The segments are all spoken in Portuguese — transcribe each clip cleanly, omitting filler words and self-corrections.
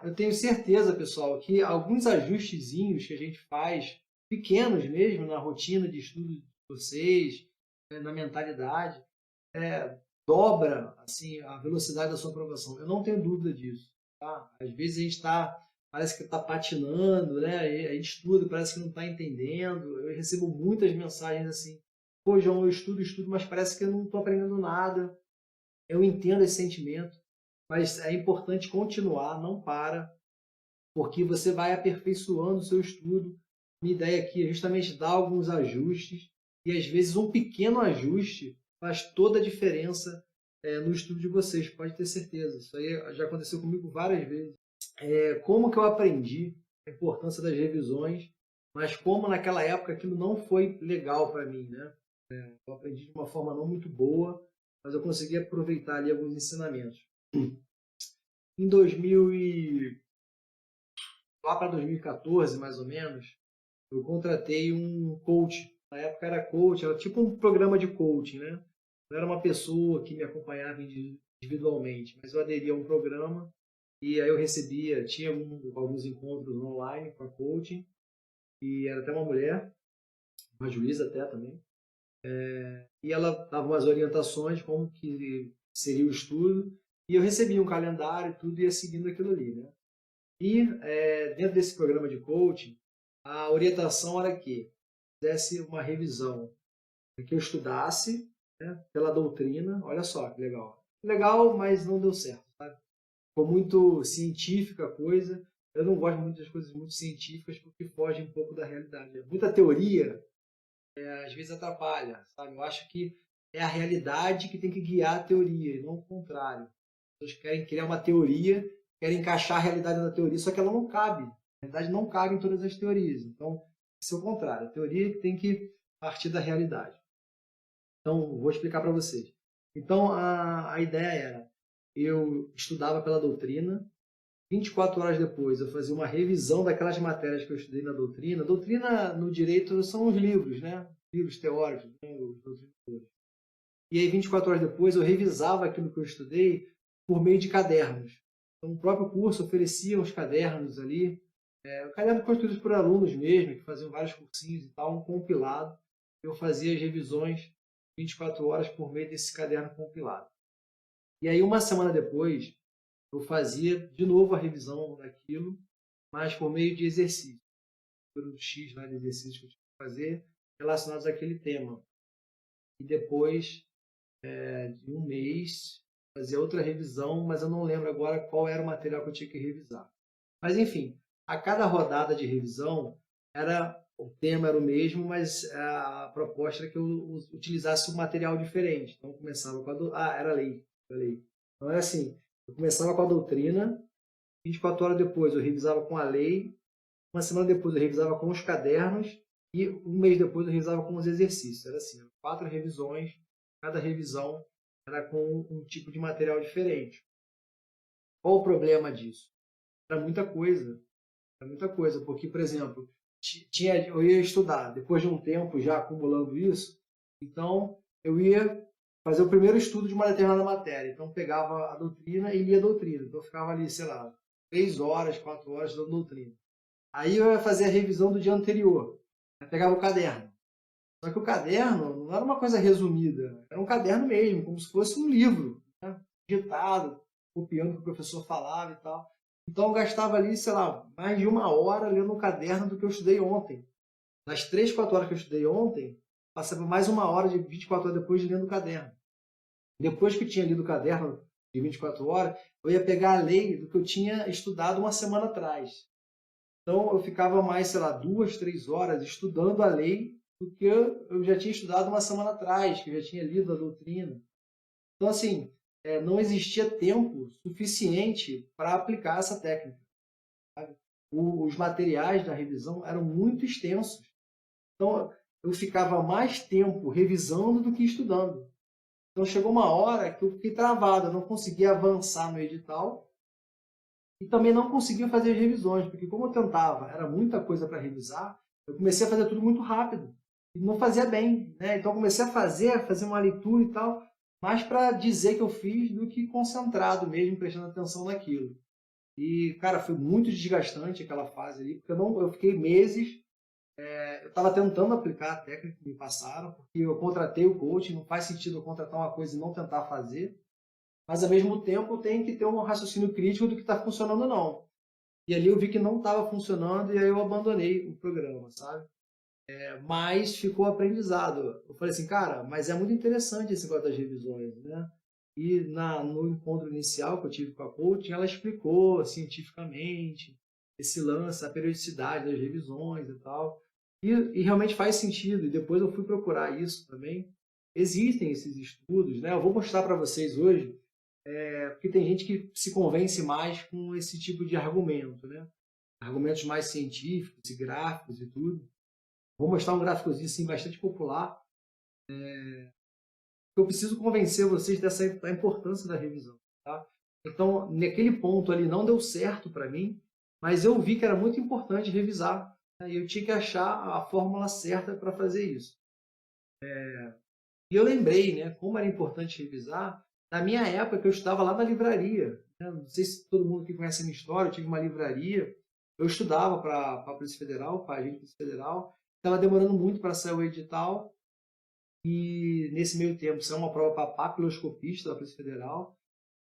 Eu tenho certeza, pessoal, que alguns ajustezinhos que a gente faz, pequenos mesmo, na rotina de estudo de vocês, na mentalidade, dobra assim, a velocidade da sua aprovação. Eu não tenho dúvida disso. Tá? Às vezes a gente parece que está patinando, né? A gente estuda, parece que não está entendendo. Eu recebo muitas mensagens assim: pô, João, eu estudo, mas parece que eu não estou aprendendo nada. Eu entendo esse sentimento, mas é importante continuar, não para, porque você vai aperfeiçoando o seu estudo. Minha ideia aqui é justamente dar alguns ajustes, e às vezes um pequeno ajuste faz toda a diferença no estudo de vocês, pode ter certeza. Isso aí já aconteceu comigo várias vezes. Como que eu aprendi a importância das revisões, mas como naquela época aquilo não foi legal para mim, né? Eu aprendi de uma forma não muito boa, mas eu consegui aproveitar ali alguns ensinamentos. Em 2000 lá para 2014, mais ou menos, eu contratei um coach. Na época era coach, era tipo um programa de coaching, né? Não era uma pessoa que me acompanhava individualmente, mas eu aderi a um programa e aí eu tinha alguns encontros online com a coaching, e era até uma mulher, uma juíza até também, e ela dava umas orientações como que seria o estudo, e eu recebia um calendário e tudo, e ia seguindo aquilo ali, né? E dentro desse programa de coaching, a orientação era que fizesse uma revisão, que eu estudasse, né, pela doutrina. Olha só que legal. Legal, mas não deu certo. Sabe? Ficou muito científica a coisa. Eu não gosto muito das coisas muito científicas porque fogem um pouco da realidade. Muita teoria às vezes atrapalha. Sabe? Eu acho que é a realidade que tem que guiar a teoria, e não o contrário. As pessoas querem criar uma teoria, querem encaixar a realidade na teoria, só que ela não cabe. A realidade não cabe em todas as teorias. Então, isso é o contrário. A teoria tem que partir da realidade. Então, vou explicar para vocês. Então, a ideia era, eu estudava pela doutrina, 24 horas depois eu fazia uma revisão daquelas matérias que eu estudei na doutrina. Doutrina no direito são os livros, né? Livros teóricos, né? Os doutrinadores. E aí, 24 horas depois, eu revisava aquilo que eu estudei por meio de cadernos. Então, o próprio curso oferecia uns cadernos ali, cadernos construídos por alunos mesmo, que faziam vários cursinhos e tal, um compilado. Eu fazia as revisões 24 horas por meio desse caderno compilado. E aí, uma semana depois, eu fazia de novo a revisão daquilo, mas por meio de exercícios. Por X de exercícios que eu tinha que fazer relacionados àquele tema. E depois de um mês, fazia outra revisão, mas eu não lembro agora qual era o material que eu tinha que revisar. Mas enfim, a cada rodada de revisão, o tema era o mesmo, mas a proposta era que eu utilizasse um material diferente. Então, eu começava com era lei. Então, era assim, eu começava com a doutrina, 24 horas depois eu revisava com a lei, uma semana depois eu revisava com os cadernos, e um mês depois eu revisava com os exercícios. Era assim, 4 revisões, cada revisão era com um tipo de material diferente. Qual o problema disso? Era muita coisa, porque, por exemplo, eu ia estudar, depois de um tempo já acumulando isso, então eu ia fazer o primeiro estudo de uma determinada matéria. Então, pegava a doutrina e lia a doutrina. Então, eu ficava ali, sei lá, 3 horas, 4 horas estudando doutrina. Aí eu ia fazer a revisão do dia anterior. Eu pegava o caderno. Só que o caderno não era uma coisa resumida, era um caderno mesmo, como se fosse um livro, né? Ditado, copiando o que o professor falava e tal. Então eu gastava ali, sei lá, mais de 1 hora lendo o caderno do que eu estudei ontem. Nas 3, 4 horas que eu estudei ontem, passava mais 1 hora de 24 horas depois lendo o caderno. Depois que eu tinha lido o caderno de 24 horas, eu ia pegar a lei do que eu tinha estudado uma semana atrás. Então eu ficava mais, sei lá, 2, 3 horas estudando a lei do que eu já tinha estudado uma semana atrás, que eu já tinha lido a doutrina. Então, assim, não existia tempo suficiente para aplicar essa técnica. Sabe? Os materiais da revisão eram muito extensos. Então, eu ficava mais tempo revisando do que estudando. Então, chegou uma hora que eu fiquei travado, eu não conseguia avançar no edital e também não conseguia fazer as revisões, porque como eu tentava, era muita coisa para revisar, eu comecei a fazer tudo muito rápido e não fazia bem, né? Então, eu comecei a fazer uma leitura e tal, mais para dizer que eu fiz do que concentrado mesmo, prestando atenção naquilo. E, cara, foi muito desgastante aquela fase ali, porque eu fiquei meses, eu estava tentando aplicar a técnica que me passaram, porque eu contratei o coach, não faz sentido eu contratar uma coisa e não tentar fazer, mas ao mesmo tempo eu tenho que ter um raciocínio crítico do que está funcionando ou não. E ali eu vi que não estava funcionando e aí eu abandonei o programa, sabe? Mas ficou aprendizado. Eu falei assim, cara, mas é muito interessante esse negócio das revisões, né? E no encontro inicial que eu tive com a coach, ela explicou cientificamente esse lance, a periodicidade das revisões e tal. E realmente faz sentido. E depois eu fui procurar isso também. Existem esses estudos, né? Eu vou mostrar para vocês hoje, porque tem gente que se convence mais com esse tipo de argumento, né? Argumentos mais científicos e gráficos e tudo. Vou mostrar um gráficozinho assim, bastante popular. Eu preciso convencer vocês da importância da revisão. Tá? Então, naquele ponto ali não deu certo para mim, mas eu vi que era muito importante revisar. Né? E eu tinha que achar a fórmula certa para fazer isso. E eu lembrei, né, como era importante revisar, na minha época que eu estudava lá na livraria. Né? Não sei se todo mundo que conhece a minha história, eu tive uma livraria, eu estudava para a Polícia Federal, para a Agente Polícia Federal, estava demorando muito para sair o edital, e nesse meio tempo saiu uma prova para papiloscopista da Polícia Federal.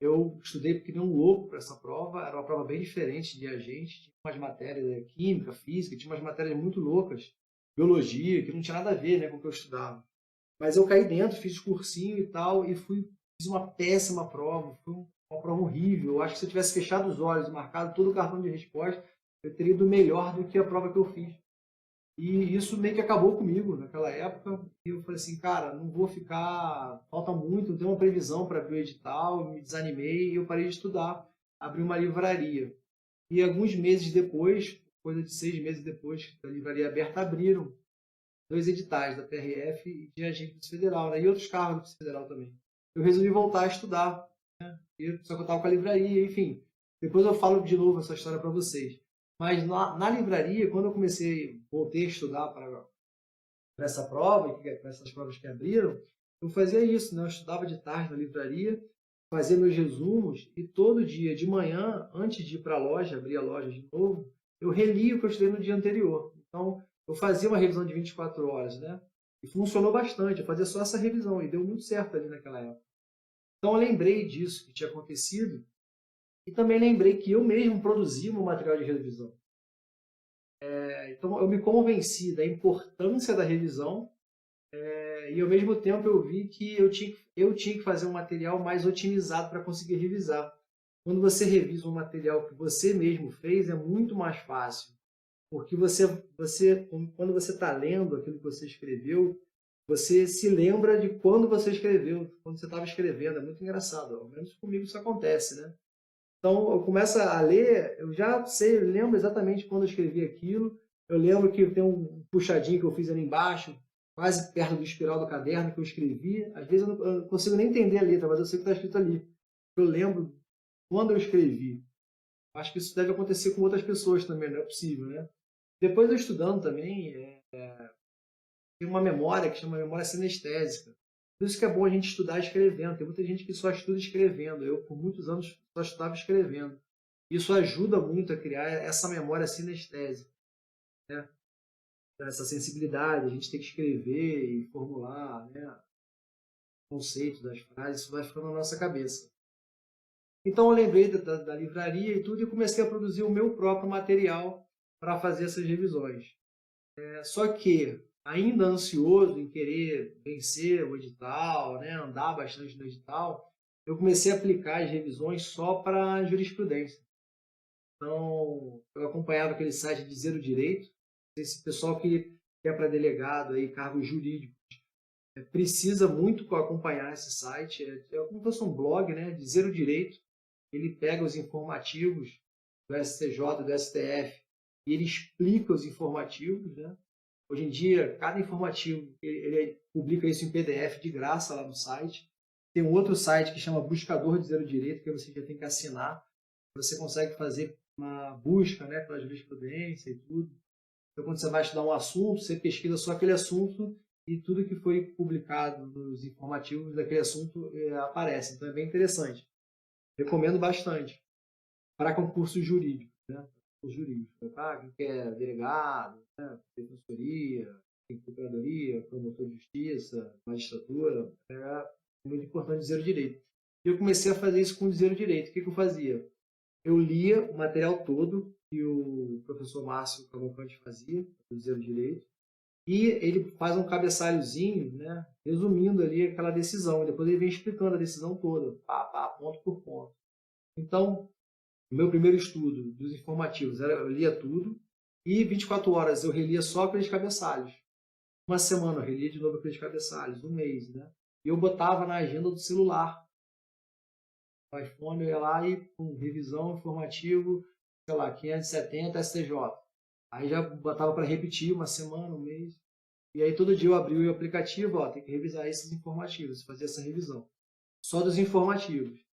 Eu estudei porque nem um louco para essa prova, era uma prova bem diferente de agente, tinha umas matérias de química, física, tinha umas matérias muito loucas, biologia, que não tinha nada a ver, né, com o que eu estudava. Mas eu caí dentro, fiz cursinho e tal, e fiz uma péssima prova, foi uma prova horrível. Eu acho que se eu tivesse fechado os olhos e marcado todo o cartão de resposta, eu teria ido melhor do que a prova que eu fiz. E isso meio que acabou comigo naquela época. E eu falei assim, cara, não vou ficar, falta muito, não tenho uma previsão para abrir o edital, me desanimei e eu parei de estudar. Abri uma livraria. E alguns meses depois, coisa de 6 meses depois da livraria aberta, abriram 2 editais, da PRF e de Agente Federal, né? E outros cargos da Polícia Federal também. Eu resolvi voltar a estudar, né? Só que eu estava com a livraria, enfim. Depois eu falo de novo essa história para vocês. Mas na livraria, quando eu voltei a estudar para essa prova, para essas provas que abriram, eu fazia isso, né? Eu estudava de tarde na livraria, fazia meus resumos e todo dia de manhã, antes de ir para a loja, abrir a loja de novo, eu relia o que eu estudei no dia anterior. Então, eu fazia uma revisão de 24 horas, né? E funcionou bastante, eu fazia só essa revisão e deu muito certo ali naquela época. Então, eu lembrei disso que tinha acontecido e também lembrei que eu mesmo produzia um material de revisão. Então, eu me convenci da importância da revisão e, ao mesmo tempo, eu vi que eu tinha que fazer um material mais otimizado para conseguir revisar. Quando você revisa um material que você mesmo fez, é muito mais fácil. Porque quando você está lendo aquilo que você escreveu, você se lembra de quando você escreveu, quando você estava escrevendo. É muito engraçado. Ao menos comigo isso acontece, né? Então, eu começo a ler, eu já sei, eu lembro exatamente quando eu escrevi aquilo. Eu lembro que tem um puxadinho que eu fiz ali embaixo, quase perto do espiral do caderno que eu escrevi. Às vezes eu não consigo nem entender a letra, mas eu sei o que está escrito ali. Eu lembro quando eu escrevi. Acho que isso deve acontecer com outras pessoas também, não é possível, né? Depois eu estudando também, tem uma memória que chama memória sinestésica. Por isso que é bom a gente estudar escrevendo. Tem muita gente que só estuda escrevendo. Eu, por muitos anos, só estudava escrevendo. Isso ajuda muito a criar essa memória sinestésica, né? Essa sensibilidade, a gente tem que escrever e formular, né, conceitos das frases, isso vai ficando na nossa cabeça. Então eu lembrei da livraria e tudo e comecei a produzir o meu próprio material para fazer essas revisões. Só que, ainda ansioso em querer vencer o edital, né, andar bastante no edital, eu comecei a aplicar as revisões só para jurisprudência. Então, eu acompanhava aquele site de Zero Direito. Esse pessoal que é para delegado, aí, cargos jurídicos, precisa muito acompanhar esse site. É como se fosse um blog, né, de Zero Direito. Ele pega os informativos do STJ, do STF, e ele explica os informativos, né? Hoje em dia, cada informativo, ele publica isso em PDF de graça lá no site. Tem um outro site que chama Buscador de Zero Direito, que você já tem que assinar. Você consegue fazer uma busca, né, pela jurisprudência e tudo. Então, quando você vai estudar um assunto, você pesquisa só aquele assunto e tudo que foi publicado nos informativos daquele assunto aparece. Então, é bem interessante. Recomendo bastante. para concursos jurídicos, né? Jurídico, tá? Quem quer delegado, né? Defensoria, procuradoria, promotor de justiça, magistratura, é muito importante dizer o direito. E eu comecei a fazer isso com dizer o direito. O que eu fazia? Eu lia o material todo que o professor Márcio Cavalcante fazia, do dizer o direito, e ele faz um cabeçalhozinho, né, resumindo ali aquela decisão, e depois ele vem explicando a decisão toda, pá, pá, ponto por ponto. Então, o meu primeiro estudo dos informativos, eu lia tudo, e 24 horas eu relia só aqueles cabeçalhos. Uma semana eu relia de novo aqueles cabeçalhos, um mês, né? E eu botava na agenda do celular. O iPhone eu ia lá e, revisão, informativo, sei lá, 570 STJ. Aí já botava para repetir uma semana, um mês. E aí todo dia eu abria o aplicativo, ó, tem que revisar esses informativos, fazer essa revisão. Só dos informativos.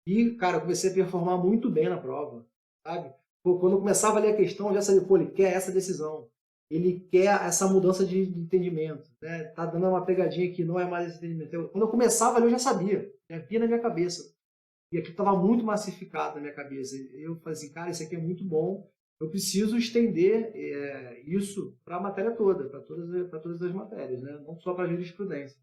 E, cara, eu comecei a performar muito bem na prova, sabe? Pô, quando eu começava a ler a questão, eu já sabia, pô, ele quer essa decisão. Ele quer essa mudança de entendimento, né? Tá dando uma pegadinha aqui, não é mais esse entendimento. Quando eu começava a ler, eu já sabia, já via na minha cabeça. E aquilo estava muito massificado na minha cabeça. Eu falei assim, cara, isso aqui é muito bom. Eu preciso estender isso para a matéria toda, para todas as matérias, né? Não só para a jurisprudência.